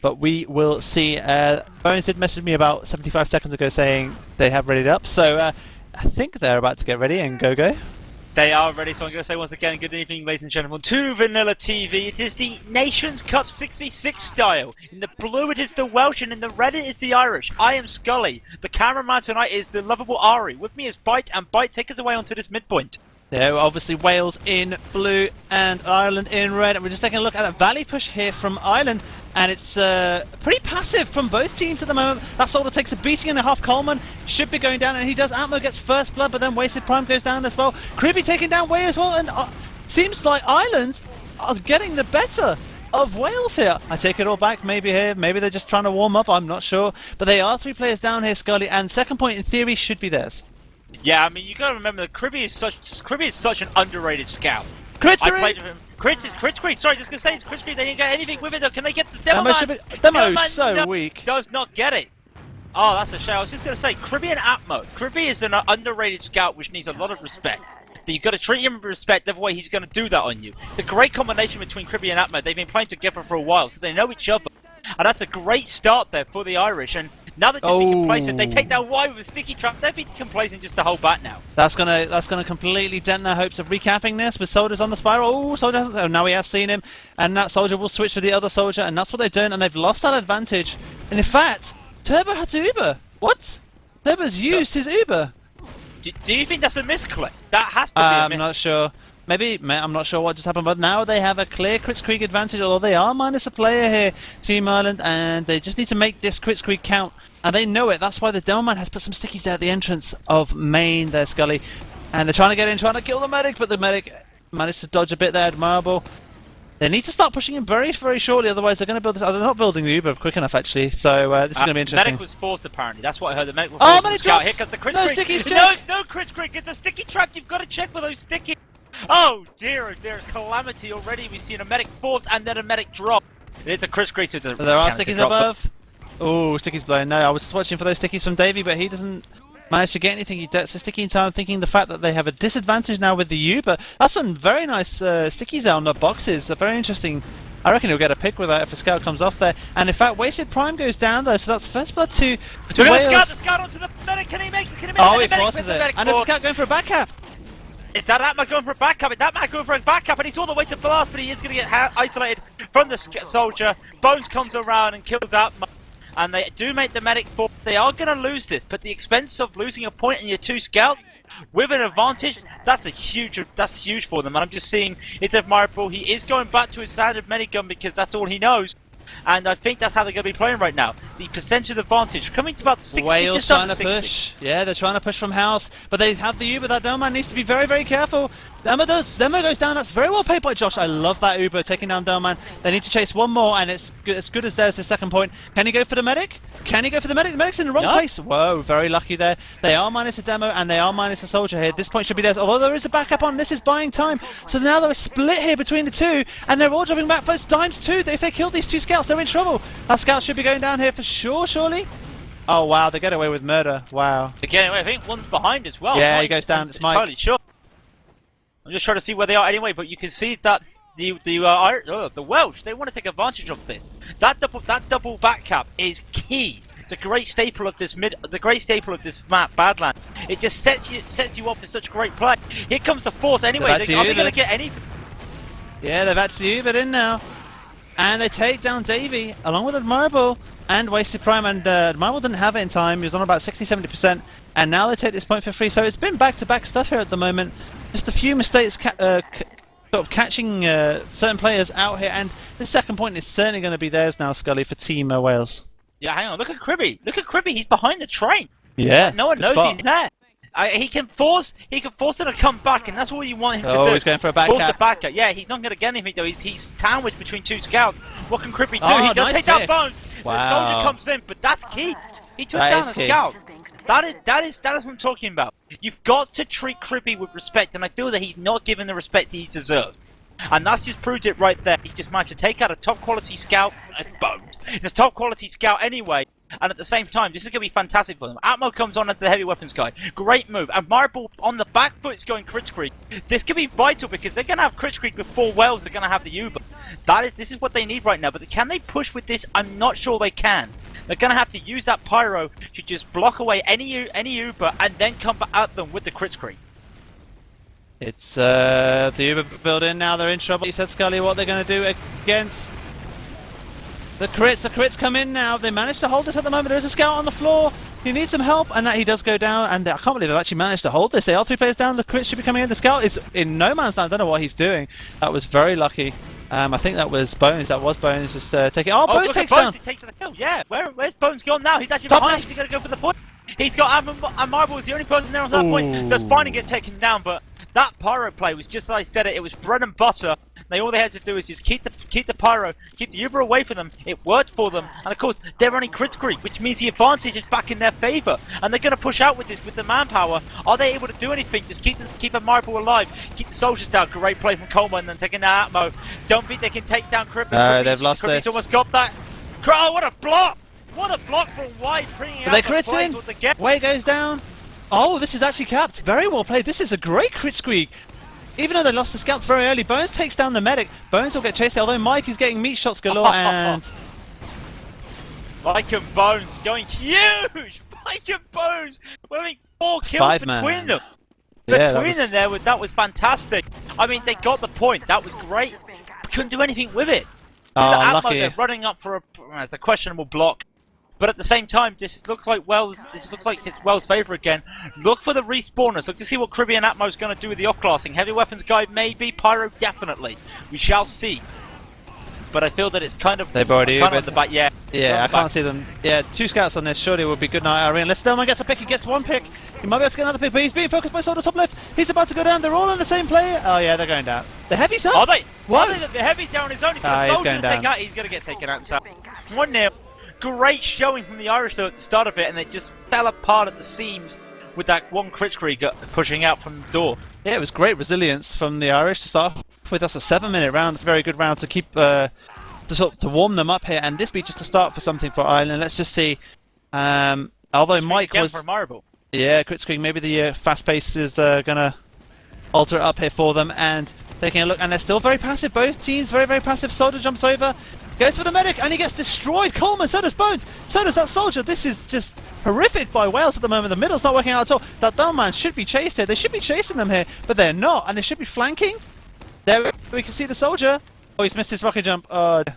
But we will see. Bones did message me about 75 seconds ago saying they have readied up, so I think they're about to get ready and go. They are ready, so I'm going to say once again, good evening, ladies and gentlemen, to Vanilla TV. It is the Nations Cup 6v6 style. In the blue, it is the Welsh, and in the red, it is the Irish. I am Skully. The cameraman tonight is the lovable Arie. With me is Byte, and Byte, take us away onto this midpoint. Yeah, obviously Wales in blue and Ireland in red. And we're just taking a look at a valley push here from Ireland. And it's pretty passive from both teams at the moment. That soldier takes a beating and a half. Coleman should be going down, and he does. Atmo gets first blood, but then WastedPrime goes down as well. Cribby taking down Way as well, and seems like Ireland are getting the better of Wales here. I take it all back, maybe they're just trying to warm up, I'm not sure. But they are 3 players down here, Skully, and second point in theory should be theirs. Yeah, I mean, you got to remember that Cribby is such an underrated scout. I played with him. Crits, sorry, just gonna say it's Crits. They didn't get anything with it though. Can they get the demo man? Demo's so weak. Does not get it. Oh, that's a shame. I was just gonna say, Cribby and Atmo. Cribby is an underrated scout which needs a lot of respect. But you've got to treat him with respect, otherwise he's going to do that on you. The great combination between Cribby and Atmo, they've been playing together for a while, so they know each other. And that's a great start there for the Irish. And now they're just being complacent. They take that Y with a sticky trap. They're being complacent just to hold back now. That's gonna completely dent their hopes of recapping this with soldiers on the spiral. Oh, soldier! Oh, now he has seen him, and that soldier will switch for the other soldier, and that's what they've done. And they've lost that advantage. And in fact, Turbo had to Uber. What? Turbo's used his Uber. Do you think that's a misclick? That has to be a misclick. I'm not sure. Maybe, I'm not sure what just happened, but now they have a clear Kritzkrieg advantage, although they are minus a player here, Team Ireland, and they just need to make this Kritzkrieg count, and they know it. That's why the Delman has put some stickies there at the entrance of Main there, Skully, and they're trying to get in, trying to kill the medic, but the medic managed to dodge a bit there, Admirable. They need to start pushing him very, very shortly, otherwise they're going to build this. Oh, they're not building the Uber quick enough, actually, so this is going to be interesting. Medic was forced, apparently. That's what I heard. The medic was forced. Medic Scout. Here comes the Kritzkrieg. No stickies, check. No Kritzkrieg. It's a sticky trap. You've got to check for those stickies. Oh dear, calamity already. We've seen a medic forced and then a medic drop. It's a Kritzkrieg. So there are stickies above. Oh, stickies blown. No, I was just watching for those stickies from Davey, but he doesn't manage to get anything. He gets a sticky in time, thinking the fact that they have a disadvantage now with the U, but that's some very nice stickies there on the boxes. Very interesting. I reckon he'll get a pick with that if a scout comes off there. And in fact, WastedPrime goes down though, so that's first blood to Wales. The scout onto the medic. Can he make it? Oh, he forces it. And a scout going for a back cap. Is that Atmo going for a back cap? That man going for a back cap, and he's all the way to blast, but he is going to get isolated from the soldier. Bones comes around and kills Atmo, and they do make the medic fall. They are going to lose this, but the expense of losing a point in your 2 scouts with an advantage, that's huge for them. And I'm just seeing it's admirable. He is going back to his standard minigun because that's all he knows. And I think that's how they're going to be playing right now. The percentage advantage coming to about 60, Wales just trying under to 60. push. Yeah, they're trying to push from house, but they have the Uber. That Delman needs to be very, very careful. Demo goes down. That's very well played by Josh. I love that Uber taking down Delman. They need to chase one more, and it's as good as there's the second point. Can he go for the medic? Can he go for the medic? The medic's in the wrong place. Whoa, very lucky there. They are minus a demo, and they are minus a soldier here. This point should be theirs, although there is a backup on. This is buying time. So now they're split here between the two, and they're all dropping back first times 2. If they kill these 2 scouts, they're in trouble. That scout should be going down here for sure, surely. Oh wow, they get away with murder. Wow. They get away. I think one's behind as well. Yeah, he goes down. It's Mike. Entirely sure. I'm just trying to see where they are anyway, but you can see that the Welsh, they want to take advantage of this. That double back cap is key. It's a great staple of this map, Badlands. It just sets you up for such great play. Here comes the force anyway. Are they going to get anything? Yeah, they've actually Ubered in now. And they take down Davey, along with Admirable and WastedPrime, and Admirable didn't have it in time. He was on about 60-70%, and now they take this point for free. So it's been back-to-back stuff here at the moment. Just a few mistakes sort of catching certain players out here, and this second point is certainly going to be theirs now, Skully, for Team Wales. Yeah, hang on. Look at Cribby. He's behind the train. Yeah. No one knows he's there. He can force it to come back, and that's all you want him to do. Oh, he's going for a back force cap. the back cap. Yeah, he's not going to get anything though. He's sandwiched between 2 scouts. What can Cribby do? Oh, he does nice take pick. that bone. Wow. The soldier comes in, but that's key. He took down a scout. That is what I'm talking about. You've got to treat Cribby with respect, and I feel that he's not given the respect he deserves. And that's just proved it right there. He just managed to take out a top quality scout. It's boned. It's a top quality scout anyway. And at the same time, this is going to be fantastic for them. Atmo comes on into the heavy weapons guy. Great move. Admirable on the back foot is going crit screen. This could be vital because they're going to have crit screen before Wells. They're going to have the Uber. This is what they need right now. But can they push with this? I'm not sure they can. They're going to have to use that pyro to just block away any Uber and then come back at them with the crit screen. It's the Uber build-in now. They're in trouble. He said, Skully, what they're going to do against the crits. The crits come in now. They managed to hold this at the moment. There is a scout on the floor. He needs some help, and he does go down. And I can't believe they've actually managed to hold this. They are 3 players down. The crits should be coming in. The scout is in no man's land. I don't know what he's doing. That was very lucky. I think that was Bones. That was Bones just taking. Oh, Bones takes down. He takes the kill. Yeah. Where's Bones gone now? He's actually Top behind. left. He's going to go for the point. He's got Admirable is the only person there on that point. So it's fine to get taken down, but that pyro play was just like I said it. It was bread and butter. All they had to do is just keep the pyro, keep the Uber away from them. It worked for them, and of course they're running crit screen, which means the advantage is back in their favour. And they're going to push out with this with the manpower. Are they able to do anything? Just keep Admirable alive, keep the soldiers down. Great play from Coleman, and then taking that Atmo. Don't think they can take down Cribby. No, they've lost Cribby's this. almost got that. Oh, what a block! What a block from White, bringing out They the crits plays in. with the get. Way goes down. Oh, this is actually capped. Very well played. This is a great crit squeak. Even though they lost the scouts very early, Bones takes down the medic. Bones will get chased, although Mike is getting meat shots galore, and Mike and Bones going huge. Mike and Bones having 4 kills 5 between man. them. Yeah, Between them there, that was fantastic. I mean, they got the point. That was great. Couldn't do anything with it. So Oh, the Atmo, lucky. they're running up for a questionable block. But at the same time, this looks like it's Wells' favour again. Look for the respawners. Look to see what Cribby and Atmo's going to do with the off-classing. Heavy weapons guy, maybe. Pyro, definitely. We shall see. But I feel that it's kind of... They've already kind of Ubered. on the back, yeah. yeah, I Back. can't see them. Yeah, 2 scouts on this. Surely it would be good night, Arie. Unless Delman gets a pick, he gets 1 pick. He might be able to get another pick, but he's being focused by Soldier top left. He's about to go down. They're all on the same player. Oh yeah, they're going down. The heavy's up. Are they? What? Are they? The heavy's down his own. He's got Ah, a he's soldier going to take down. out. He's going to get taken out himself. 1-0. Great showing from the Irish though at the start of it, and they just fell apart at the seams with that 1 crit screen pushing out from the door. Yeah, it was great resilience from the Irish to start with. That's a 7-minute round. It's a very good round to keep to warm them up here, and this be just a start for something for Ireland. Let's just see. Although Mike was, for Admirable. yeah, crit screen. Maybe the fast pace is gonna alter it up here for them, and taking a look, and they're still very passive. Both teams very passive. Soldier jumps over, goes for the medic, and he gets destroyed. Coleman, so does Bones, so does that soldier. This is just horrific by Wales at the moment. The middle's not working out at all. That dumb man should be chased here. They should be chasing them here, but they're not, and they should be flanking. There we can see the soldier. Oh, he's missed his rocket jump. But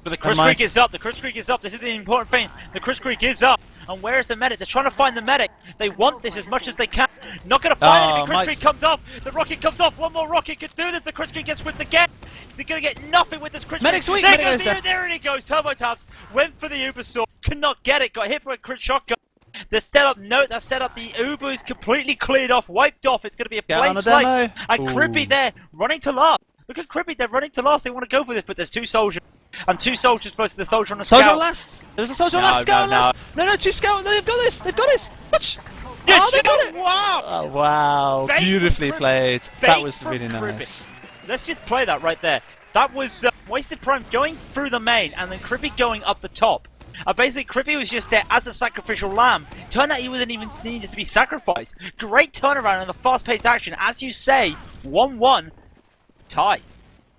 the crit streak is up. The crit streak is up. This is the important thing. The crit streak is up. And where's the medic? They're trying to find the medic. They want this as much as they can. Not going to find anything. Crit streak comes off. The rocket comes off. 1 more rocket could do this. The crit streak gets whipped again. They're going to get nothing with this crit streak. Medic's weak. There Medic goes goes the down. there he goes. Turbo taps. Went for the Uber sword. Could not get it. Got hit by a crit shotgun. They're set up. No, they're set up. The Uber is completely cleared off, wiped off. It's going to be a Get on place the like. demo. And Cribby there, running to last. Look at Cribby, they're running to last. They want to go for this, but there's 2 soldiers. And 2 soldiers versus the soldier on the scout. Soldier on last. There's a soldier on last. Scout on last. No, 2 scouts. They've got this. They've got this. Watch. Yes, Oh, they got it. Wow. Oh, wow. Bait Beautifully from played. Bait That was from really Cribby. nice. Let's just play that right there. That was WastedPrime going through the main and then Cribby going up the top. Basically, Cribby was just there as a sacrificial lamb. Turned out he wasn't even needed to be sacrificed. Great turnaround and the fast-paced action. As you say, 1-1 tie.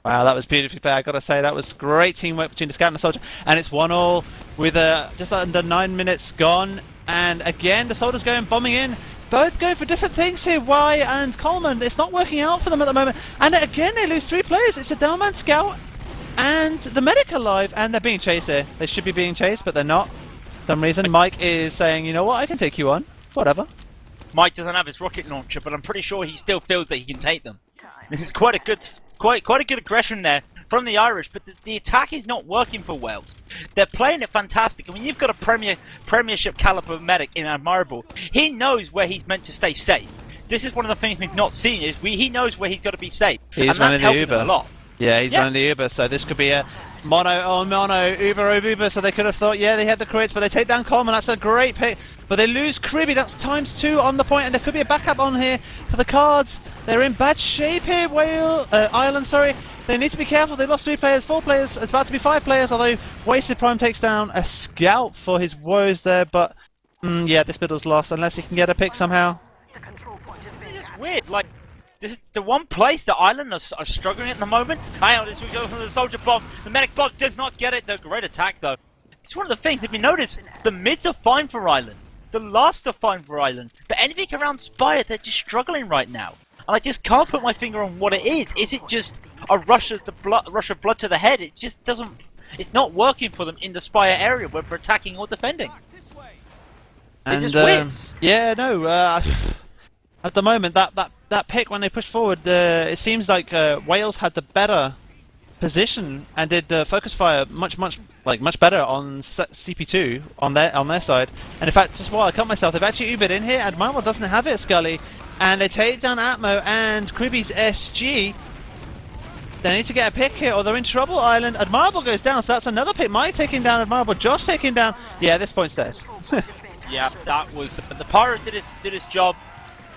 Wow, that was beautifully played. I gotta say, that was great teamwork between the scout and the soldier. And it's 1-1 with just under 9 minutes gone. And again, the soldiers going bombing in. Both going for different things here. Y and Coleman. It's not working out for them at the moment. And again, they lose 3 players. It's a Delman scout and the medic alive, and they're being chased here. They should be being chased, but they're not. For some reason, Mike is saying, you know what, I can take you on. Whatever. Mike doesn't have his rocket launcher, but I'm pretty sure he still feels that he can take them. This is quite a good aggression there from the Irish, but the attack is not working for Wales. They're playing it fantastic. I mean, you've got a Premiership caliber medic in Admirable. He knows where he's meant to stay safe. This is one of the things we've not seen. Is he knows where he's got to be safe, He's and that's running the helping Uber. him a lot. Yeah, he's running the Uber, so this could be a mono on mono, Uber over Uber, so they could have thought, yeah, they had the crits, but they take down Coleman, that's a great pick. But they lose Cribby, that's ×2 on the point, and there could be a backup on here for the cards. They're in bad shape here, Ireland, sorry. They need to be careful, they lost 3 players, 4 players, it's about to be 5 players, although WastedPrime takes down a scout for his woes there, but yeah, this battle's lost, unless he can get a pick somehow. It's just weird, like, this is the one place that Ireland are struggling at the moment. Hang on, as we go from the soldier bomb. The medic bomb did not get it. The great attack, though. It's one of the things, if you notice, the mids are fine for Ireland. The last are fine for Ireland. But anything around Spire, they're just struggling right now. And I just can't put my finger on what it is. Is it just a rush of blood to the head? It just doesn't... It's not working for them in the Spire area, whether attacking or defending. And, it's just weird. Yeah, no, at the moment, that pick when they pushed forward, it seems like Wales had the better position and did focus fire much better on CP2 on their side. And in fact, just while I cut myself, they've actually Ubered in here. Admirable doesn't have it, Skully, and they take down Atmo and Cribby's SG. They need to get a pick here, or they're in trouble. Ireland. Admirable goes down, so that's another pick. Mike taking down Admirable. Josh taking down. Yeah, this point's theirs. Yeah, that was the Pirate did his job.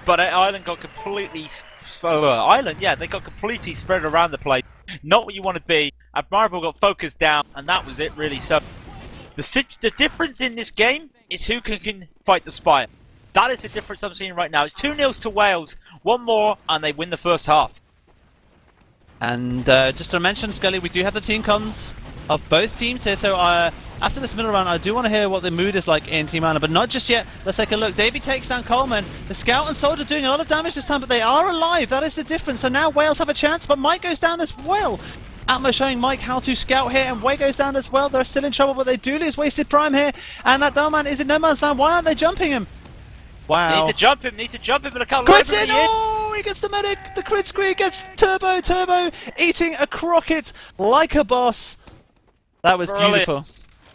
But Ireland got completely... they got completely spread around the place. Not what you want to be. Admirable got focused down, and that was it, really. So, the difference in this game is who can fight the Spire. That is the difference I'm seeing right now. It's 2-0 to Wales. One more, and they win the first half. And just to mention, Scully, we do have the team comms of both teams here. So, after this middle round, I do want to hear what the mood is like in Team Ireland, but not just yet. Let's take a look. Davey takes down Coleman. The Scout and Soldier doing a lot of damage this time, but they are alive. That is the difference. So now Wales have a chance, but Mike goes down as well. Atmo showing Mike how to scout here, and Way goes down as well. They're still in trouble, but they do lose WastedPrime here. And that Doman is in no man's land. Why aren't they jumping him? Wow. Need to jump him, but look how crits in! Oh, he gets the medic. The crit screen gets Turbo eating a croquet like a boss. That was beautiful.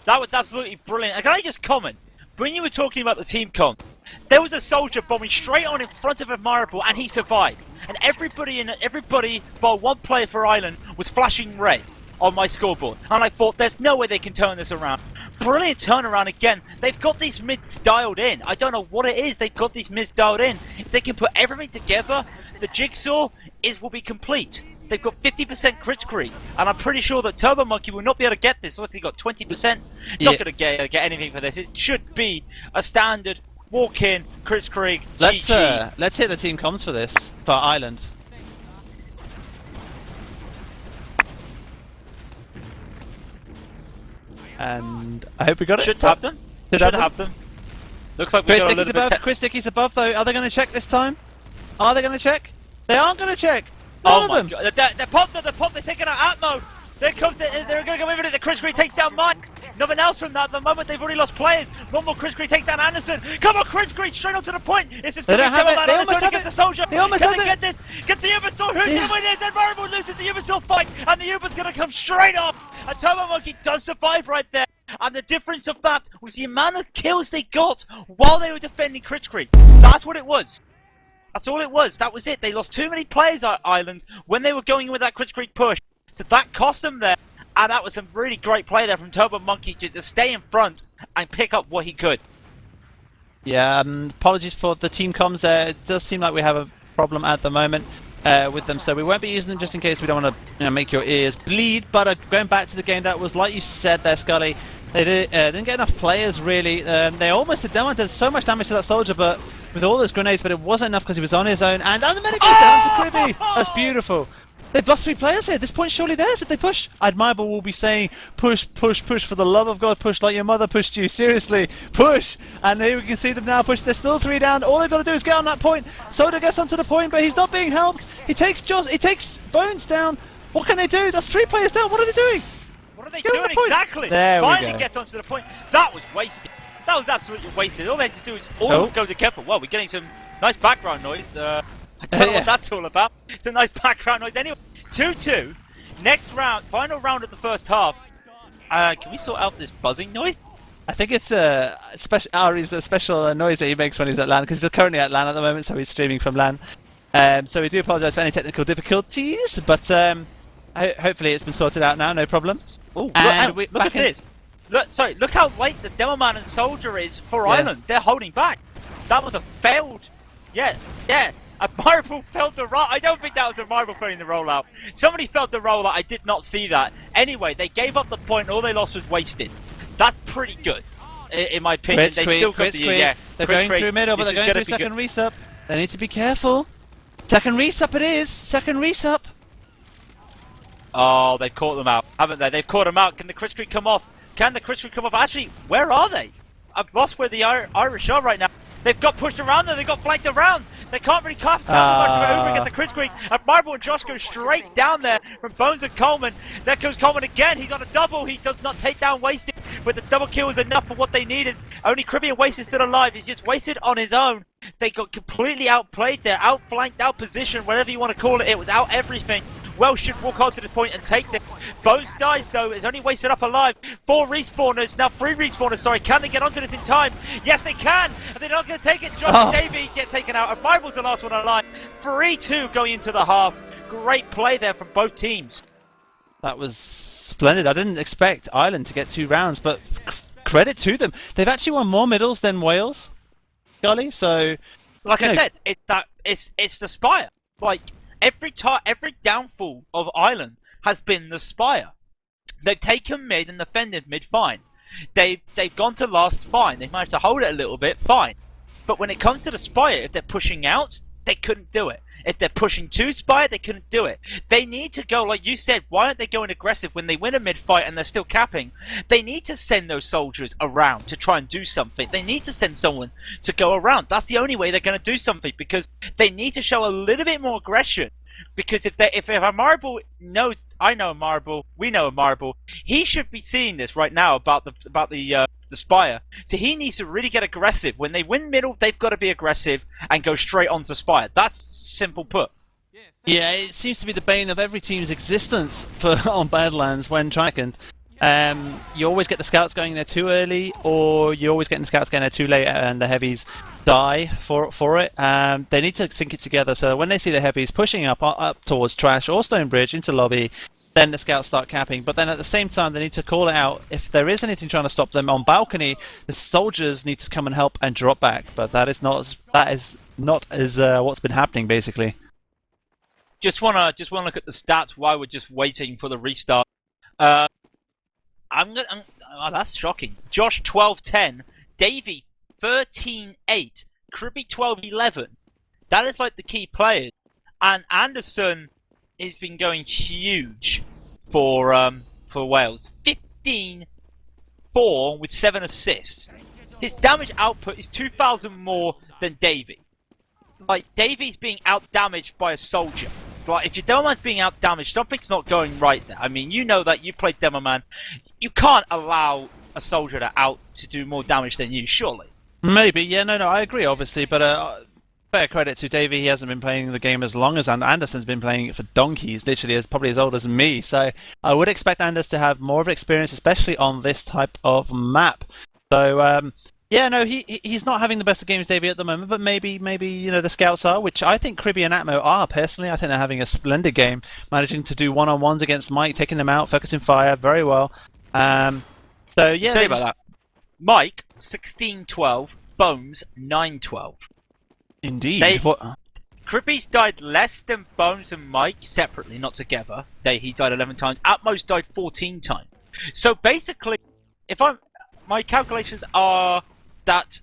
That was absolutely brilliant. And can I just comment? When you were talking about the team comp, there was a soldier bombing straight on in front of Admirable, and he survived. And everybody but one player for Ireland was flashing red on my scoreboard. And I thought, there's no way they can turn this around. Brilliant turnaround again. They've got these mids dialed in. I don't know what it is. They've got these mids dialed in. If they can put everything together, the jigsaw will be complete. They've got 50% crit creep, and I'm pretty sure that Turbo Monkey will not be able to get this. What's he got? 20%? Not going to get anything for this. It should be a standard walk-in crit creep. Let's hit the team comms for this for Ireland. And I hope we got it. Should have them. Should have them. Looks like we got a little bit. Chris Dickey's above though. Are they going to check this time? Are they going to check? They aren't going to check. None of them. God. They're popped, they're taking out Atmo. They're going to go in with it. The Chris Green takes down Mike. Nothing else from that. At the moment, they've already lost players. One more Chris Green takes down Anderson. Come on, Chris Green, straight on to the point. This is going to be Anderson against the soldier. They almost have get this. Get the Uber sword. Who's going to win this? Admirable loses the Uber sword fight, and the Uber's going to come straight off. And Turbo Monkey does survive right there. And the difference of that was the amount of kills they got while they were defending Crit Creep. That's what it was. That's all it was. That was it. They lost too many players, Ireland, when they were going in with that Crit Creep push. So that cost them there. And that was some really great play there from Turbo Monkey to just stay in front and pick up what he could. Yeah, apologies for the team comms there. It does seem like we have a problem at the moment with them, so we won't be using them just in case we don't want to make your ears bleed. But going back to the game, that was like you said there, Scully. They didn't get enough players, really. They almost did so much damage to that soldier, but with all those grenades, but it wasn't enough because he was on his own. And the medic goes down to Cribby. That's beautiful. They've lost 3 players here. This point surely theirs if they push. Admirable will be saying, push, push, push, for the love of God, push like your mother pushed you. Seriously, push. And here we can see them now push. There's still 3 down. All they've got to do is get on that point. Soda gets onto the point, but he's not being helped. He takes Bones down. What can they do? That's 3 players down. What are they doing? What are they doing exactly? There Finally we go. gets onto the point. That was wasted. That was absolutely wasted. All they had to do is all go together. Well, we're getting some nice background noise. I don't know what that's all about. It's a nice background noise. Anyway, 2-2. Next round, final round of the first half. Can we sort out this buzzing noise? I think it's Arie's a special noise that he makes when he's at LAN, because he's currently at LAN at the moment, so he's streaming from LAN. So we do apologise for any technical difficulties, but Hopefully it's been sorted out now, no problem. Oh, And look at this. Look how late the Demo Man and Soldier is for Island. They're holding back. That was a failed. Yeah. Admirable failed the roll. I don't think that was Admirable failing the rollout. Somebody failed the rollout. I did not see that. Anyway, they gave up the point. All they lost was wasted. That's pretty good, in my opinion. They're going through middle, but they're going through second resup. They need to be careful. Second resup it is. Second resup. Oh, they've caught them out, haven't they? They've caught them out. Can the crit screen come off? Can the crit screen come off? Actually, where are they? I've lost where the Irish are right now. They've got pushed around there. They got flanked around. They can't really cast down Uber against the crit screen. Admirable and Josh go straight down there from Bones and Coleman. There goes Coleman again. He's on a double. He does not take down Wasted, but the double kill was enough for what they needed. Only Cribby and Wasted still alive. He's just Wasted on his own. They got completely outplayed there, outflanked, outpositioned, whatever you want to call it. It was out everything. Welsh should walk on to the point and take them. Bones dies though, is only Wasted up alive. 4 respawners, now 3 respawners, sorry. Can they get onto this in time? Yes, they can! And they're not going to take it. Josh and Davey get taken out. Admirable's the last one alive. 3-2 going into the half. Great play there from both teams. That was splendid. I didn't expect Ireland to get 2 rounds, but credit to them. They've actually won more middles than Wales, Skully, so... Like I said, it's the Spire. Like... Every downfall of Ireland has been the Spire. They've taken mid and defended mid fine. They've gone to last fine. They've managed to hold it a little bit fine. But when it comes to the Spire, if they're pushing out, they couldn't do it. If they're pushing to Spire, they couldn't do it. They need to go, like you said, why aren't they going aggressive when they win a mid fight and they're still capping? They need to send those soldiers around to try and do something. They need to send someone to go around. That's the only way they're going to do something, because they need to show a little bit more aggression. Because if Admirable knows, I know Admirable, we know Admirable, he should be seeing this right now about the Spire. So he needs to really get aggressive. When they win middle, they've got to be aggressive and go straight onto Spire. That's simple put. Yeah, it seems to be the bane of every team's existence on Badlands when trying. You always get the scouts going there too early, or you always get the scouts going there too late, and the heavies die for it. They need to sync it together, so when they see the heavies pushing up towards Trash or Stonebridge into lobby, then the scouts start capping. But then at the same time, they need to call it out. If there is anything trying to stop them on balcony, the soldiers need to come and help and drop back. But that is not what's been happening basically. Just wanna look at the stats while we're just waiting for the restart. Oh, that's shocking. Josh 12-10, Davey 13-8, Cribby 12-11. That is like the key players, and Anderson has been going huge for Wales. 15-4 with 7 assists. His damage output is 2,000 more than Davey. Like, Davey's being out-damaged by a soldier. Like, if your Demo Man's being out-damaged, something's not going right there. I mean, you know that, you played Demo Man. You can't allow a soldier to do more damage than you, surely. Maybe, yeah, no, I agree, obviously, but fair credit to Davey, he hasn't been playing the game as long as Anderson's been playing it for donkeys, literally probably as old as me, so I would expect Anders to have more of experience, especially on this type of map. So, yeah, no, he's not having the best of games, Davey, at the moment, but maybe you know, the scouts are, which I think Cribby and Atmo are, personally. I think they're having a splendid game, managing to do one-on-ones against Mike, taking them out, focusing fire very well. So, yeah. Say about that. Mike, 16-12, Bones, 9-12. Indeed. Cribby's died less than Bones and Mike, separately, not together. He died 11 times. Atmo's died 14 times. So, basically, my calculations are that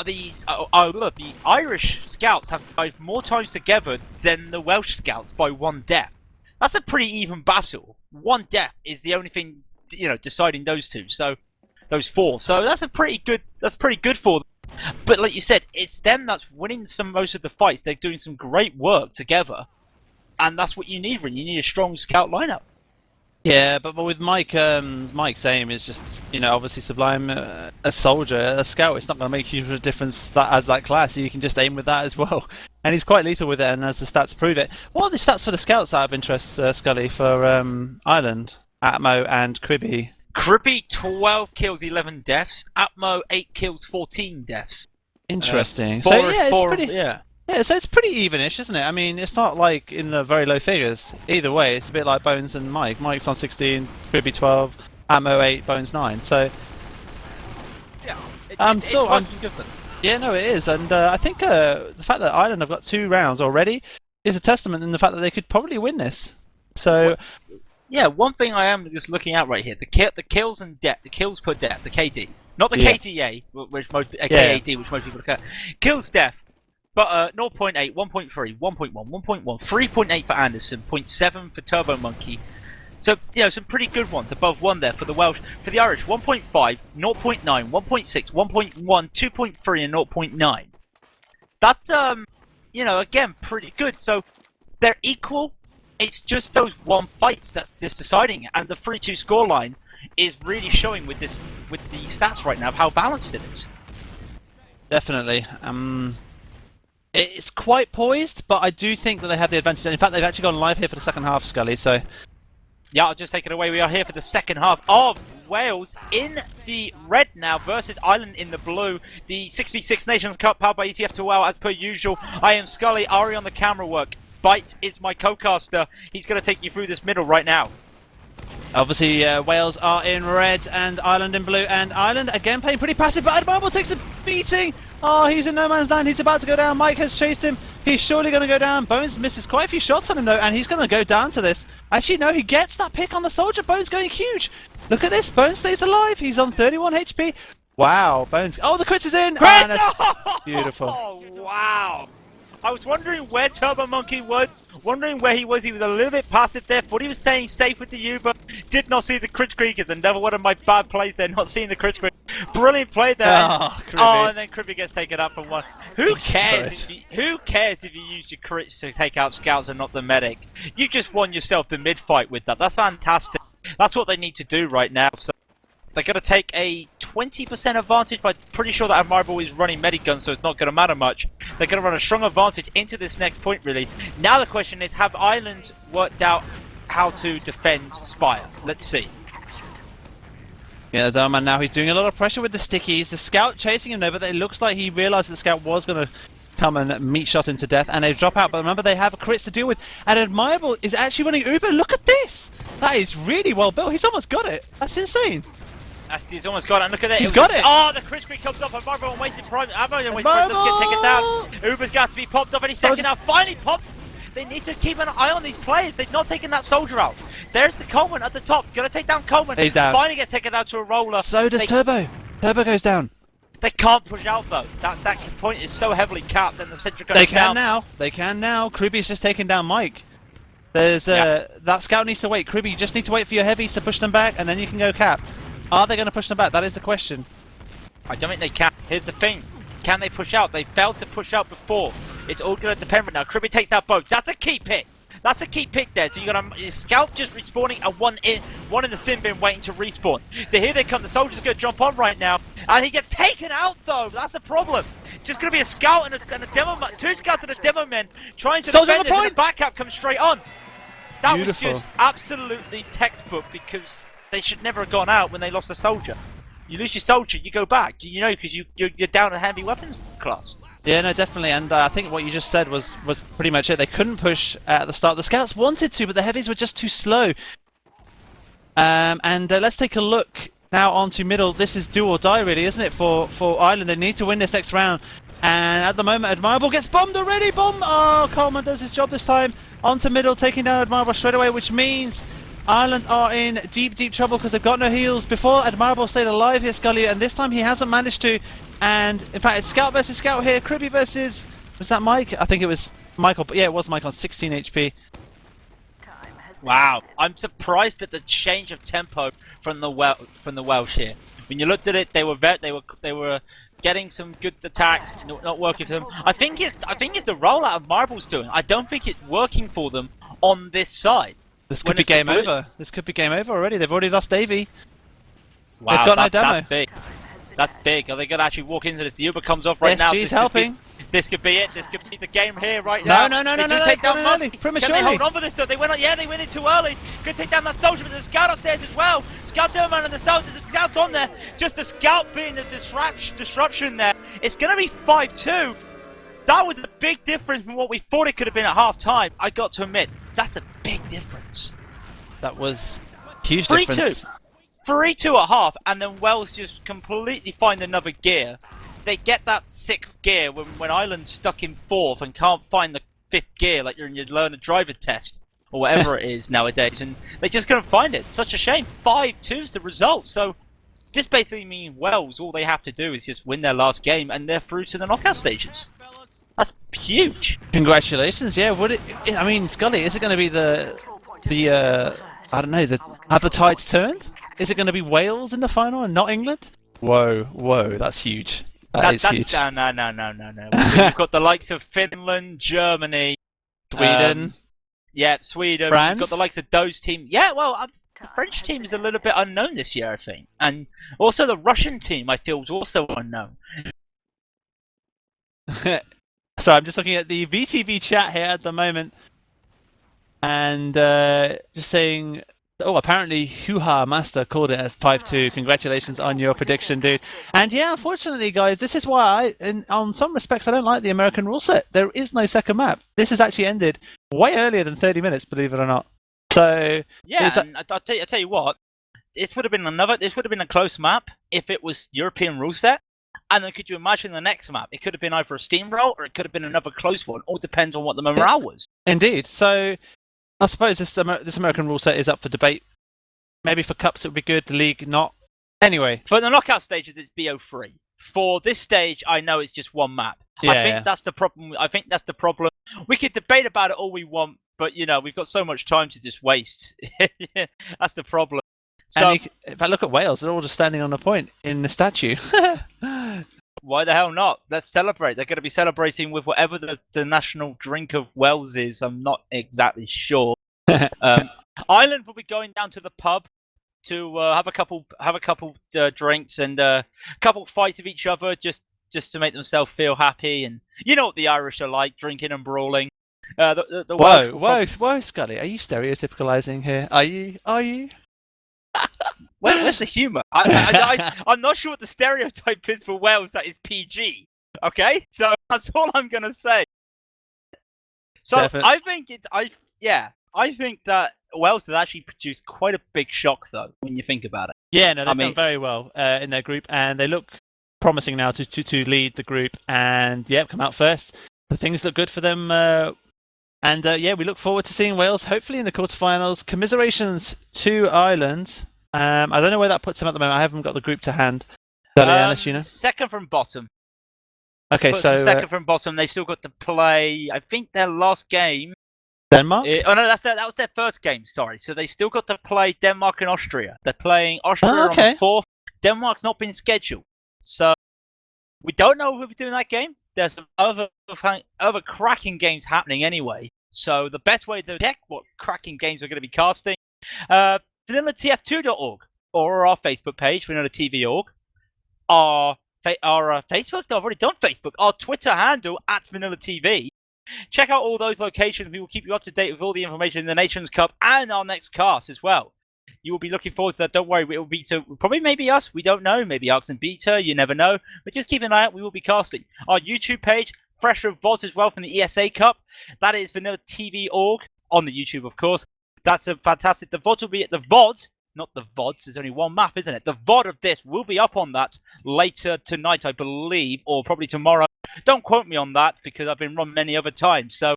the Irish scouts have died more times together than the Welsh scouts by 1 death. That's a pretty even battle. 1 death is the only thing, you know, deciding those two. So those 4. So that's pretty good for them. But like you said, it's them that's winning most of the fights. They're doing some great work together, and that's what you need. Really, you need a strong scout lineup. Yeah, but with Mike's aim is just, you know, obviously Sublime, a soldier, a scout. It's not going to make you a difference as that class. You can just aim with that as well, and he's quite lethal with it. And as the stats prove it, what are the stats for the scouts out of interest, Skully, for Ireland, Atmo and Cribby? Cribby 12 kills, 11 deaths. Atmo 8 kills, 14 deaths. Interesting. Yeah, Yeah, so it's pretty evenish, isn't it? I mean, it's not like in the very low figures. Either way, it's a bit like Bones and Mike. Mike's on 16, Cribby 12, Atmo 8, Bones 9. So, Yeah, it's working good for them. Yeah, no, it is, and I think the fact that Ireland have got 2 rounds already is a testament in the fact that they could probably win this. So, yeah, one thing I am just looking at right here: the kills and the kills per death, the KD, not the Yeah. KDA, which most KAD, which most people look at. Kills death, but 0.8, 1.3, 1.1, 1.1, 3.8 for Anderson, 0.7 for Turbo Monkey. So, some pretty good ones above 1 there for the Welsh. For the Irish, 1.5, 0.9, 1.6, 1.1, 2.3, and 0.9. That's, again, pretty good. So, they're equal. It's just those 1 fights that's just deciding it. And the 3-2 scoreline is really showing with the stats right now of how balanced it is. definitely. It's quite poised, but I do think that they have the advantage. In fact, they've actually gone live here for the second half, Skully, so... Yeah, I'll just take it away. We are here for the second half of Wales in the red now versus Ireland in the blue. The 66 Nations Cup powered by ETF2L as per usual. I am Skully, Arie on the camera work. Byte is my co-caster. He's going to take you through this middle right now. Obviously, Wales are in red and Ireland in blue, and Ireland again playing pretty passive, but Admirable takes a beating. Oh, he's in no man's land. He's about to go down. Mike has chased him. He's surely going to go down. Bones misses quite a few shots on him, though, and he's going to go down to this. Actually, no, he gets that pick on the soldier. Bones going huge. Look at this. Bones stays alive. He's on 31 HP. Wow, Bones. Oh, the crit is in. Crit! Beautiful. Oh, wow. I was wondering where Turbo Monkey was, wondering where he was. He was a little bit past it there, thought he was staying safe with the Uber, did not see the crit streakers. Another one of my bad plays there, not seeing the crit streak. Brilliant play there. And then Cribby gets taken out for 1. Who cares if you use your crits to take out scouts and not the medic? You just won yourself the mid fight with that. That's fantastic. That's what they need to do right now. So they're going to take a 20% advantage, but I'm pretty sure that Admirable is running Medigun, so it's not going to matter much. They're going to run a strong advantage into this next point, really. Now the question is, have Ireland worked out how to defend Spire? Let's see. Yeah, the man now, he's doing a lot of pressure with the stickies. The scout chasing him there, but it looks like he realised that the scout was going to come and meat shot him to death, and they drop out. But remember, they have crits to deal with. And Admirable is actually running Uber. Look at this! That is really well built. He's almost got it. That's insane. He's almost got it, and look at it. He's got it! Oh, the crit streak comes off, and Admirable on WastedPrime. Admirable on WastedPrime does get taken down. Uber's got to be popped off any second now. Finally pops. They need to keep an eye on these players. They've not taken that soldier out. There's the Coleman at the top. Gonna take down Coleman. He's down. Finally gets taken down to a roller. So does Turbo. Turbo goes down. They can't push out though. That point is so heavily capped, and the Centric goes They down. can now. They can now. Cribby's just taken down Mike. There's that scout needs to wait. Cribby, you just need to wait for your heavies to push them back, and then you can go cap. Are they going to push them back? That is the question. I don't think they can. Here's the thing. Can they push out? They failed to push out before. It's all going to depend right now. Cribby takes out both. That's a key pick. That's a key pick there. So you got a scout just respawning and one in the sim bin waiting to respawn. So here they come. The soldier's going to jump on right now. And he gets taken out though. That's the problem. Just going to be a scout and a demo man. 2 scouts and a demo man trying to defend this, and the backup comes straight on. That Beautiful. was just absolutely textbook, because they should never have gone out when they lost a soldier. You lose your soldier, you go back, because you're down a heavy weapons class. Yeah, no, definitely, and I think what you just said was pretty much it. They couldn't push at the start. The scouts wanted to, but the heavies were just too slow. And let's take a look now onto middle. This is do or die, really, isn't it, for Ireland? They need to win this next round. And at the moment, Admirable gets bombed already. Bomb! Oh, Coleman does his job this time. Onto middle, taking down Admirable straight away, which means Ireland are in deep, deep trouble because they've got no heals. Before, Admirable stayed alive here, Skully, and this time he hasn't managed to. And in fact, it's Scout versus Scout here. Cribby versus... Was that Mike? I think it was Michael. But yeah, it was Mike on 16 HP. Wow, I'm surprised at the change of tempo from the Welsh here. When you looked at it, they were getting some good attacks, not working for them. I think it's the rollout of Marble's doing. I don't think it's working for them on this side. This could be game over. This could be game over already. They've already lost Davey. Wow, they've got no demo. That's big. That's big. Are they going to actually walk into this? The Uber comes off right now. She's helping. This could be it. This could be the game here right now. No. They do take down Monkey. Prematurely. Can they hold on for this stuff? They went on. Yeah, they went in too early. Could take down that soldier, but there's a scout upstairs as well. Scout Demoman and the scout. There's a scout on there. Just a scout being the disruption there. It's going to be 5-2. That was a big difference from what we thought it could have been at half time. I got to admit, that's a big difference. That was huge 3-2. difference. 3-2 at half, and then Wales just completely find another gear. They get that sixth gear when Ireland's stuck in fourth and can't find the fifth gear, like you're in your learner driver test or whatever it is nowadays, and they just couldn't find it. Such a shame. 5-2's the result. So this basically means Wales, all they have to do is just win their last game, and they're through to the knockout stages. That's huge. Congratulations. Yeah. I mean, Skully, is it going to be the I don't know, have the tides turned? Is it going to be Wales in the final and not England? Whoa, that's huge. That is huge. No. We've got the likes of Finland, Germany, Sweden. Sweden. France? We've got the likes of those teams. Yeah, well, the French team is a little bit unknown this year, I think. And also the Russian team, I feel, is also unknown. So I'm just looking at the VTV chat here at the moment. And just saying, apparently Hoo-Ha Master called it as 5-2. Congratulations on your prediction, dude. And yeah, unfortunately, guys, this is why on some respects, I don't like the American rule set. There is no second map. This has actually ended way earlier than 30 minutes, believe it or not. So yeah, and I'll tell you what, this would have been a close map if it was European rule set. And then could you imagine the next map? It could have been either a steamroll or it could have been another close one. All depends on what the morale was. Indeed. So I suppose this American rule set is up for debate. Maybe for cups it would be good. The league not. Anyway, for the knockout stages, it's BO3. For this stage, I know it's just one map. Yeah, I think that's the problem. We could debate about it all we want, but we've got so much time to just waste. That's the problem. So, if I look at Wales, they're all just standing on a point in the statue. Why the hell not? Let's celebrate. They're going to be celebrating with whatever the national drink of Wales is. I'm not exactly sure. Ireland will be going down to the pub to have a couple drinks and a couple fights with each other just to make themselves feel happy. And you know what the Irish are like, drinking and brawling. Whoa, Skully, are you stereotypicalizing here? Are you? Where's the humour? I'm not sure what the stereotype is for Wales that is PG. Okay, so that's all I'm gonna say. So I think that Wales did actually produce quite a big shock, though, when you think about it. Yeah, no, they've done very well in their group, and they look promising now to lead the group and come out first. The things look good for them. We look forward to seeing Wales hopefully in the quarterfinals. Commiserations to Ireland. I don't know where that puts them at the moment. I haven't got the group to hand. Unless you know. Second from bottom. Okay, so second from bottom. They've still got to play. I think their last game. Denmark. That was their first game. Sorry. So they still got to play Denmark and Austria. They're playing Austria on the 4th. Denmark's not been scheduled, so we don't know who will be doing that game. There's some other cracking games happening anyway. So the best way to check what cracking games we're going to be casting, VanillaTF2.org or our Facebook page, VanillaTV.org. Our Facebook, no, I've already done Facebook. Our Twitter handle @VanillaTV. Check out all those locations. We will keep you up to date with all the information in the Nations Cup and our next cast as well. You will be looking forward to that. Don't worry, it will be probably maybe us. We don't know. Maybe Arcs and Beta. You never know. But just keep an eye out. We will be casting. Our YouTube page, Fresher VODs as well from the ESA Cup. That is VanillaTV.org on the YouTube, of course. That's a fantastic. The VOD will be at the VOD, not the VODs. There's only one map, isn't it? The VOD of this will be up on that later tonight, I believe, or probably tomorrow. Don't quote me on that because I've been wrong many other times. So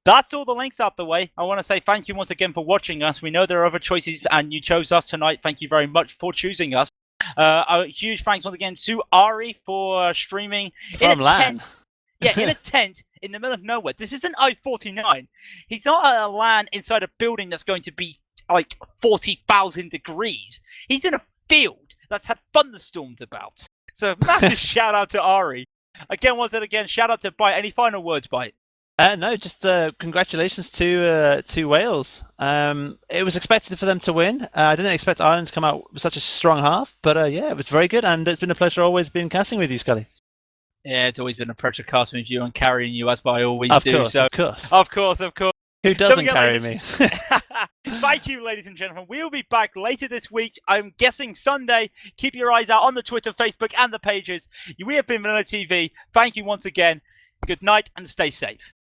that's all the links out the way. I want to say thank you once again for watching us. We know there are other choices and you chose us tonight. Thank you very much for choosing us. A huge thanks once again to Arie for streaming from land. In a tent in the middle of nowhere. This isn't I-49. He's not at a LAN inside a building that's going to be like 40,000 degrees. He's in a field that's had thunderstorms about. So massive shout out to Arie. Once again, shout out to Byte. Any final words, Byte? No, just congratulations to Wales. It was expected for them to win. I didn't expect Ireland to come out with such a strong half, but it was very good, and it's been a pleasure always being casting with you, Skully. Yeah, it's always been a pleasure casting with you and carrying you as I always do. Of course. Who doesn't carry me? Thank you, ladies and gentlemen. We'll be back later this week. I'm guessing Sunday. Keep your eyes out on the Twitter, Facebook, and the pages. We have been Vanilla TV. Thank you once again. Good night and stay safe.